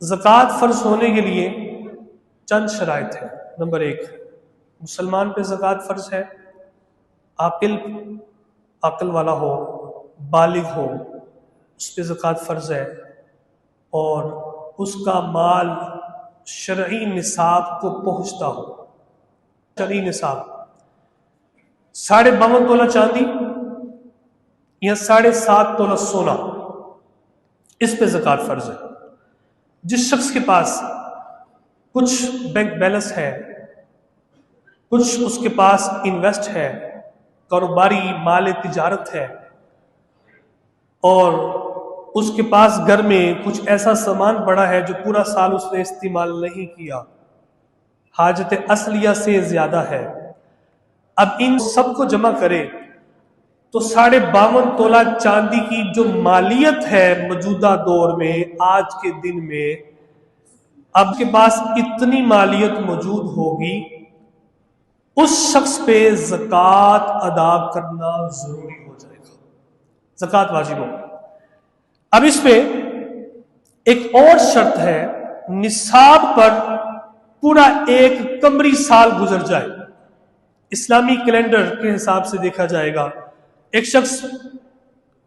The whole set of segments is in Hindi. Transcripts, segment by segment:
ज़कात फ़र्ज होने के लिए चंद शराइत हैं। नंबर एक, मुसलमान पे ज़कात फ़र्ज है, आकिल अक्ल वाला हो, बालिग हो, उस पर ज़कात फ़र्ज है और उसका माल शरई निसाब को पहुँचता हो। शरई निसाब 52.5 तोला चांदी या 7.5 तोला सोना, इस पे ज़कात फ़र्ज है। जिस शख्स के पास कुछ बैंक बैलेंस है, कुछ उसके पास इन्वेस्ट है, कारोबारी माल तिजारत है और उसके पास घर में कुछ ऐसा सामान पड़ा है जो पूरा साल उसने इस्तेमाल नहीं किया, हाजत असलिया से ज्यादा है, अब इन सबको जमा करे तो 52.5 तोला चांदी की जो मालियत है मौजूदा दौर में, आज के दिन में आपके पास इतनी मालियत मौजूद होगी, उस शख्स पे ज़कात अदा करना जरूरी हो जाएगा, ज़कात वाजिब हो। अब इसमें एक और शर्त है, निसाब पर पूरा एक कमरी साल गुजर जाए। इस्लामी कैलेंडर के हिसाब से देखा जाएगा, एक शख्स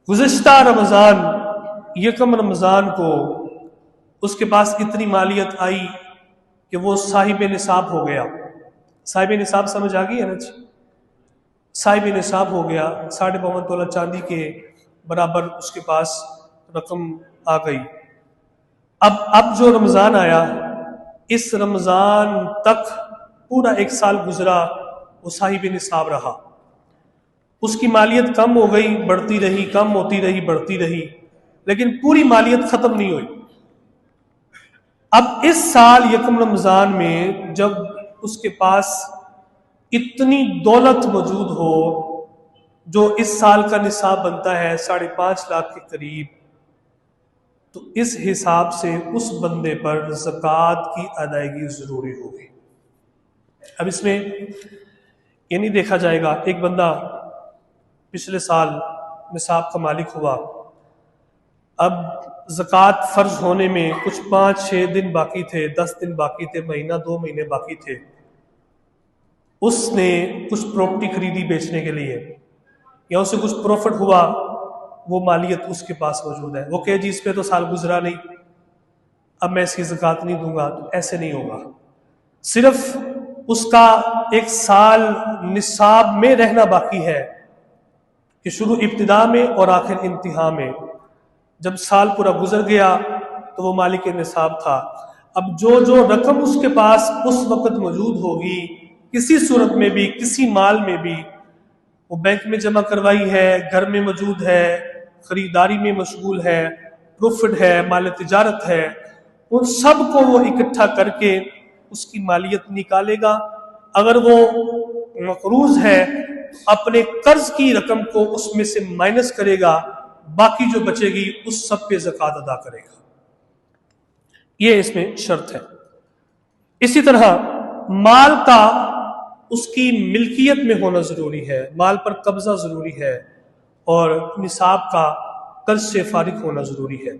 गुज़िश्ता रमज़ान, यकम रमज़ान को उसके पास इतनी मालियत आई कि वो साहिब निसाब हो गया। साहिब निसाब समझ आ गई है ना जी? साहिब निसाब हो गया, 52.5 तोला चांदी के बराबर उसके पास रकम आ गई। अब जो रमज़ान आया, इस रमज़ान तक पूरा एक साल गुजरा, वो साहिब निसाब रहा। उसकी मालियत कम हो गई, बढ़ती रही, कम होती रही, बढ़ती रही, लेकिन पूरी मालियत खत्म नहीं हुई। अब इस साल यकम रमज़ान में जब उसके पास इतनी दौलत मौजूद हो जो इस साल का निसाब बनता है 5.5 लाख के करीब, तो इस हिसाब से उस बंदे पर ज़कात की अदायगी जरूरी होगी। अब इसमें ये नहीं देखा जाएगा एक बंदा पिछले साल निसाब का मालिक हुआ, अब ज़कात फ़र्ज होने में कुछ 5-6 दिन बाकी थे, 10 दिन बाकी थे, महीना 2 महीने बाकी थे, उसने कुछ प्रॉपर्टी खरीदी बेचने के लिए या उसे कुछ प्रॉफिट हुआ, वो मालियत उसके पास मौजूद है, वो कहे जी इस पे तो साल गुजरा नहीं, अब मैं इसकी ज़कात नहीं दूंगा, तो ऐसे नहीं होगा। सिर्फ उसका एक साल निसाब में रहना बाकी है कि शुरू इब्तिदा में और आखिर इंतहा में, जब साल पूरा गुजर गया तो वो मालिक निसाब था। अब जो जो रकम उसके पास उस वक्त मौजूद होगी, किसी सूरत में भी, किसी माल में भी, वो बैंक में जमा करवाई है, घर में मौजूद है, खरीदारी में मशगूल है, प्रॉफिट है, माल तिजारत है, उन सब को वो इकट्ठा करके उसकी मालियत निकालेगा। अगर वो मकरूज है अपने कर्ज की रकम को उसमें से माइनस करेगा, बाकी जो बचेगी उस सब पे ज़कात अदा करेगा। ये इसमें शर्त है। इसी तरह माल का उसकी मिल्कियत में होना जरूरी है, माल पर कब्जा जरूरी है और निसाब का कर्ज से फारिग होना जरूरी है।